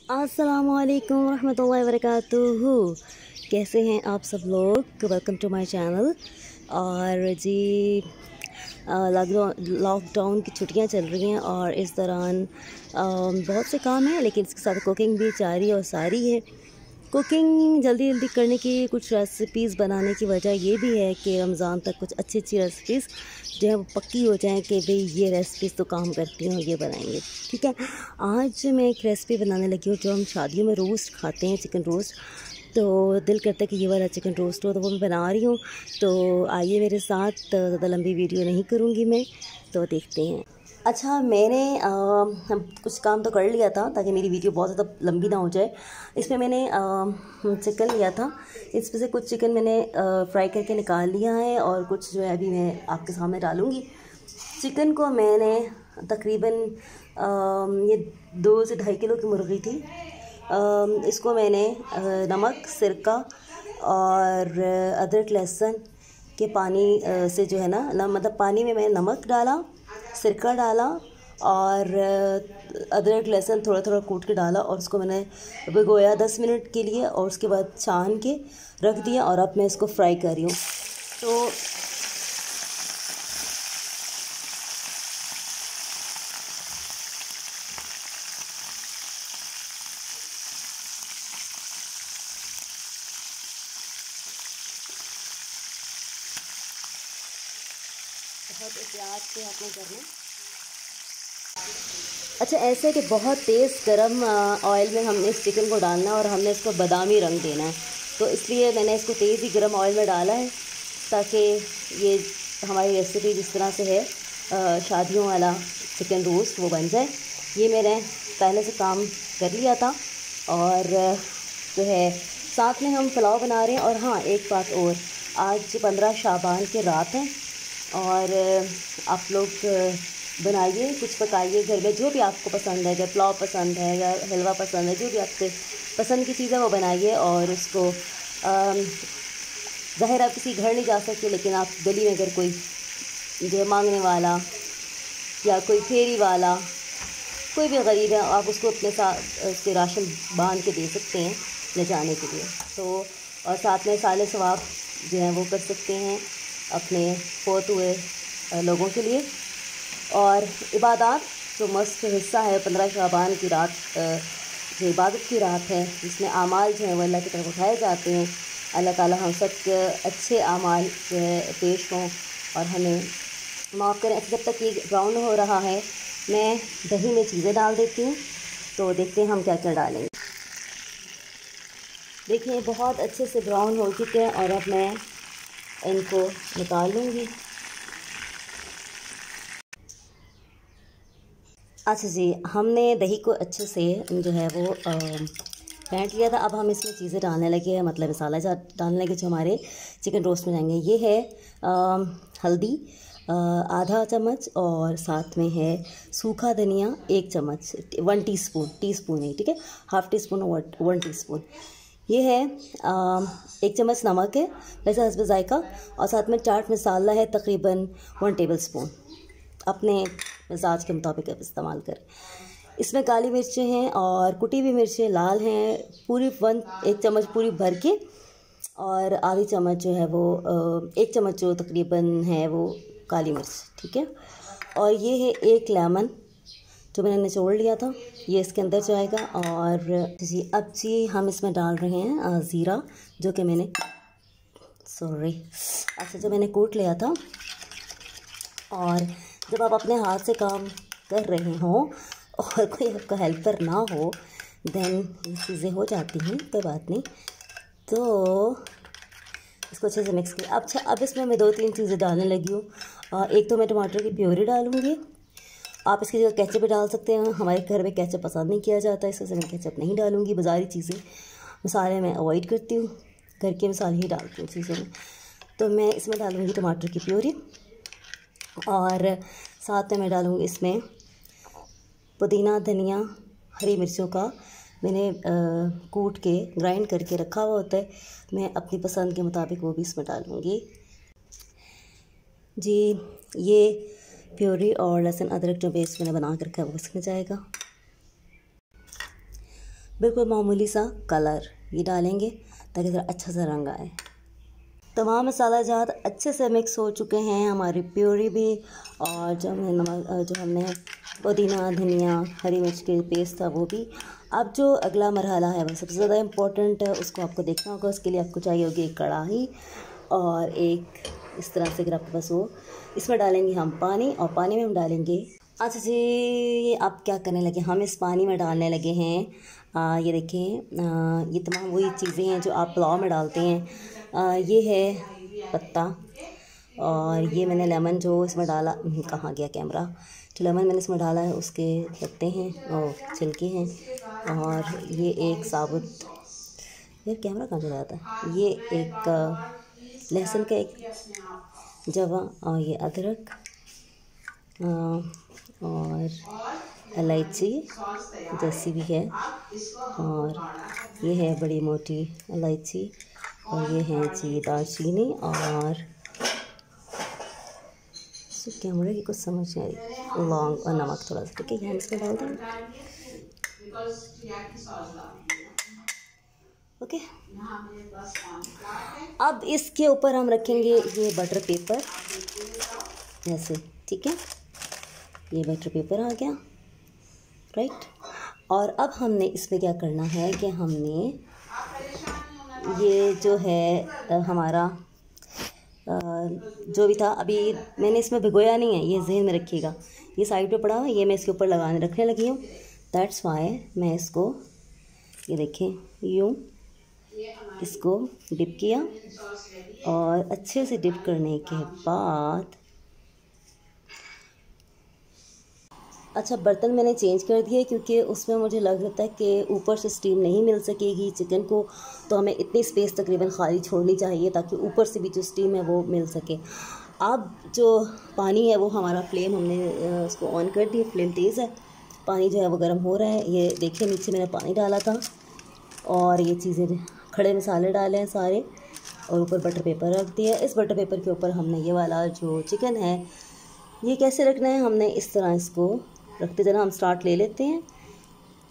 अस्सलामुअलैकुम रहमतुल्लाहि वबरकातुहू। कैसे हैं आप सब लोग? Welcome to my channel. और जी लॉकडाउन की छुट्टियां चल रही हैं और इस दौरान बहुत से काम हैं, लेकिन इसके साथ कुकिंग भी जारी और सारी है। कुकिंग जल्दी जल्दी करने की, कुछ रेसिपीज़ बनाने की वजह ये भी है कि रमज़ान तक कुछ अच्छी अच्छी रेसिपीज़ जो है वो पक्की हो जाएं कि भाई ये रेसिपीज़ तो काम करती हैं और ये बनाएंगे। ठीक है, आज मैं एक रेसिपी बनाने लगी हूँ जो हम शादियों में रोस्ट खाते हैं, चिकन रोस्ट। तो दिल करता है कि ये वाला चिकन रोस्ट हो, तो वो मैं बना रही हूँ। तो आइए मेरे साथ, ज़्यादा लंबी वीडियो नहीं करूँगी मैं, तो देखते हैं। अच्छा, मैंने कुछ काम तो कर लिया था ताकि मेरी वीडियो बहुत ज़्यादा लंबी ना हो जाए। इसमें मैंने चिकन लिया था। इसमें से कुछ चिकन मैंने फ्राई करके निकाल लिया है और कुछ जो है अभी मैं आपके सामने डालूँगी। चिकन को मैंने तकरीबन ये 2 से 2.5 किलो की मुर्गी थी। इसको मैंने नमक, सिरका और अदरक लहसुन के पानी से जो है ना मतलब पानी में मैंने नमक डाला, सिरका डाला और अदरक लहसुन थोड़ा थोड़ा कूट के डाला और उसको मैंने भिगोया 10 मिनट के लिए और उसके बाद छान के रख दिया। और अब मैं इसको फ्राई कर रही हूँ। तो बहुत एहतियात से आपने करना। अच्छा, ऐसे कि बहुत तेज़ गरम ऑयल में हमने इस चिकन को डालना है और हमने इसको बादामी रंग देना है। तो इसलिए मैंने इसको तेज़ ही गरम ऑयल में डाला है ताकि ये हमारी रेसिपी जिस तरह से है शादियों वाला चिकन रोस्ट वो बन जाए। ये मैंने पहले से काम कर लिया था और जो है साथ में हम पुलाव बना रहे हैं। और हाँ, एक बात और, आज 15 शाबान की रात है और आप लोग बनाइए, कुछ पकाइए घर में, जो भी आपको पसंद है। अगर पुलाव पसंद है या हलवा पसंद है, जो भी आपके पसंद की चीज़ है वो बनाइए। और उसको ज़ाहिर आप किसी घर नहीं जा सकते, लेकिन आप गली में अगर कोई जो है मांगने वाला या कोई फेरी वाला कोई भी गरीब है, आप उसको अपने साथ उसके राशन बांध के दे सकते हैं ले जाने के लिए। तो और साथ में साले सवाब जो है वो कर सकते हैं अपने फोत हुए लोगों के लिए। और इबादत जो मस्त हिस्सा है 15 शाबान की रात, जो इबादत की रात है, जिसमें आमाल जो है वो अल्लाह की तरफ उठाए जाते हैं। अल्लाह ताला हम सब के अच्छे आमाल जो है पेश हों और हमें माफ़ करें। जब तक ये ब्राउन हो रहा है, मैं दही में चीज़ें डाल देती हूँ। तो देखते हैं हम क्या क्या डालेंगे। देखिए, बहुत अच्छे से ब्राउन हो चुके हैं और अब मैं इनको निकाल लूँगी। अच्छा जी, हमने दही को अच्छे से जो है वो फेंट लिया था। अब हम इसमें चीज़ें डालने लगे हैं, मतलब मसाला डालने लगे जो हमारे चिकन रोस्ट में जाएंगे। ये है हल्दी आधा चम्मच और साथ में है सूखा धनिया 1 चम्मच, 1 टीस्पून है, ठीक है, हाफ़ टी स्पून और 1 टीस्पून। ये है 1 चम्मच नमक है वैसे हस्ब ज़ायका, और साथ में चाट मसाला है तकरीबन 1 टेबल स्पून। अपने मिजाज के मुताबिक आप इस्तेमाल करें। इसमें काली मिर्चें हैं और कुटी हुई मिर्चें लाल हैं पूरी 1 चम्मच पूरी भर के, और आधी चम्मच जो है वो 1 चम्मच जो तकरीबन है वो काली मिर्च, ठीक है। और ये है 1 लेमन जो मैंने निचोड़ लिया था, ये इसके अंदर जाएगा। और जी अब जी हम इसमें डाल रहे हैं ज़ीरा, जो कि मैंने जो मैंने कूट लिया था। और जब आप अपने हाथ से काम कर रहे हों और कोई आपका हेल्पर ना हो, देन ये चीज़ें हो जाती हैं, कोई बात नहीं। तो इसको अच्छे से मिक्स किया। अच्छा, अब इसमें मैं 2-3 चीज़ें डालने लगी हूँ। एक तो मैं टमाटर की प्योरी डालूँगी। आप इसकी जगह केचप भी डाल सकते हैं। हमारे घर में केचप पसंद नहीं किया जाता, इस वजह से मैं केचप नहीं डालूँगी। बाज़ारी चीज़ें मसाले मैं अवॉइड करती हूँ, घर के मसाले ही डालती हूँ चीज़ों में। तो मैं इसमें डालूँगी टमाटर की प्योरी और साथ में मैं डालूँगी इसमें पुदीना, धनिया, हरी मिर्चों का मैंने कूट के ग्राइंड करके रखा हुआ होता है, मैं अपनी पसंद के मुताबिक वो भी इसमें डालूँगी। जी, ये प्योरी और लहसुन अदरक जो पेस्ट मैंने बना कर रखा है वो इसमें जाएगा। बिल्कुल मामूली सा कलर ये डालेंगे ताकि ज़रा अच्छा सा रंग आए। तमाम मसाला जात अच्छे से मिक्स हो चुके हैं, हमारी प्योरी भी, और जो हमने पुदीना धनिया हरी मिर्च के पेस्ट था वो भी। अब जो अगला मरहला है वो सबसे ज़्यादा इम्पोर्टेंट है, उसको आपको देखना होगा। उसके लिए आपको चाहिए होगी एक कढ़ाई और एक इस तरह से अगर आपके पास हो, इसमें डालेंगे हम पानी, और पानी में हम डालेंगे, अच्छा जी आप क्या करने लगे, हम इस पानी में डालने लगे हैं ये देखें, ये तमाम वही चीज़ें हैं जो आप पुलाव में डालते हैं। ये है पत्ता, और ये मैंने लेमन जो इसमें डाला, कहाँ गया कैमरा, जो लेमन मैंने इसमें डाला है उसके पत्ते हैं और छिलके हैं, और ये एक साबुत, यार कैमरा कहाँ चला जाता है, ये एक लहसुन का एक जवा, और ये अदरक और इलायची जैसी भी है, और ये है बड़ी मोटी इलायची, और ये है जी दालचीनी, और कैमरे की कुछ समझ नहीं आ रही, लौंग और नमक थोड़ा सा, ठीक है, यहाँ इसमें डाल देंगे। ओके, अब इसके ऊपर हम रखेंगे ये बटर पेपर ऐसे, ठीक है, ये बटर पेपर आ गया, राइट। और अब हमने इसमें क्या करना है कि हमने ये जो है हमारा जो भी था, अभी मैंने इसमें भिगोया नहीं है, ये जहन में रखिएगा, ये साइड पे पड़ा हुआ है, ये मैं इसके ऊपर रखने लगी हूँ। दैट्स वाई मैं इसको, ये देखें, यूँ इसको डिप किया, और अच्छे से डिप करने के बाद, अच्छा बर्तन मैंने चेंज कर दिए क्योंकि उसमें मुझे लग रहा था कि ऊपर से स्टीम नहीं मिल सकेगी चिकन को, तो हमें इतनी स्पेस तकरीबन खाली छोड़नी चाहिए ताकि ऊपर से भी जो स्टीम है वो मिल सके। अब जो पानी है वो हमारा फ्लेम हमने उसको ऑन कर दिया, फ्लेम तेज़ है, पानी जो है वो गर्म हो रहा है। ये देखिए नीचे मैंने पानी डाला था, और ये चीज़ें खड़े मसाले डाले हैं सारे, और ऊपर बटर पेपर रख दिया। इस बटर पेपर के ऊपर हमने ये वाला जो चिकन है ये कैसे रखना है, हमने इस तरह इसको रखते जाना। हम स्टार्ट ले लेते हैं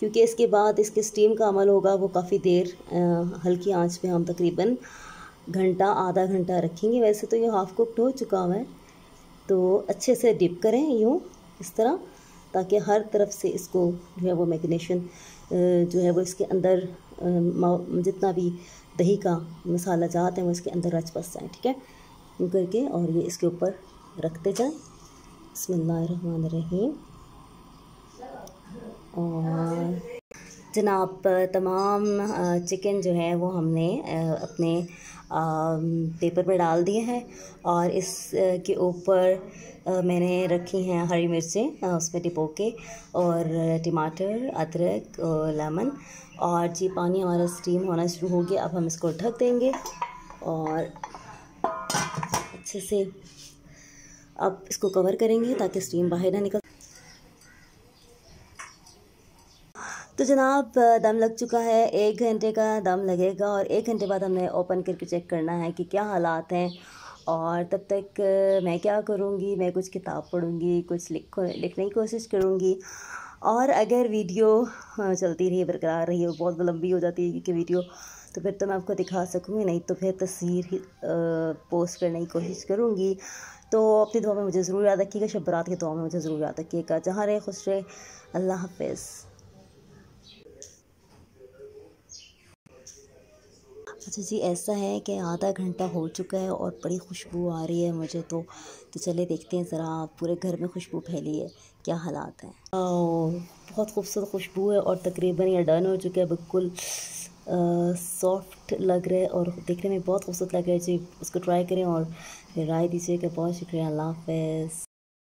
क्योंकि इसके बाद इसके स्टीम का अमल होगा, वो काफ़ी देर हल्की आंच पे हम तकरीबन घंटा आधा घंटा रखेंगे। वैसे तो ये हाफ़ कुक्ड हो चुका हुआ है, तो अच्छे से डिप करें यूँ इस तरह, ताकि हर तरफ से इसको जो है वो मैरिनेशन जो है वो इसके अंदर जितना भी दही का मसाला जात है वो इसके अंदर रच बस जाए, ठीक है, यूँ करके, और ये इसके ऊपर रखते जाएं। बिस्मिल्लाहिर्रहमानिर्रहीम। और जनाब तमाम चिकन जो है वो हमने अपने पेपर पर डाल दिए हैं, और इस के ऊपर मैंने रखी हैं हरी मिर्चें उसमें डिपो के, और टमाटर, अदरक और लेमन। और जी पानी हमारा स्टीम होना शुरू हो गया। अब हम इसको ढक देंगे और अच्छे से अब इसको कवर करेंगे ताकि स्टीम बाहर ना निकल। तो जनाब दम लग चुका है, 1 घंटे का दम लगेगा, और 1 घंटे बाद हमने ओपन करके चेक करना है कि क्या हालात हैं। और तब तक मैं क्या करूँगी, मैं कुछ किताब पढ़ूँगी, कुछ लिखने की कोशिश करूँगी। और अगर वीडियो चलती रही, बरकरार रही, वो बहुत लंबी हो जाती है क्योंकि वीडियो, तो फिर तो मैं आपको दिखा सकूँगी, नहीं तो फिर तस्वीर ही पोस्ट करने की कोशिश करूँगी। तो अपनी दुआ में मुझे ज़रूर याद रखिएगा, शब बारात की दुआ में मुझे ज़रूर याद रखिएगा। जहाँ रहे खुश रहे, अल्लाह हाफ़िज़। अच्छा जी, ऐसा है कि आधा घंटा हो चुका है और बड़ी खुशबू आ रही है मुझे, तो चले देखते हैं ज़रा, पूरे घर में खुशबू फैली है, क्या हालात हैं। बहुत खूबसूरत खुशबू है, और तकरीबन ये डन हो चुका है, बिल्कुल सॉफ्ट लग रहा है और देखने में बहुत खूबसूरत लग रहा है जी। उसको ट्राई करें और राय दीजिएगा। बहुत शुक्रिया, अल्लाह हाफ़िज़।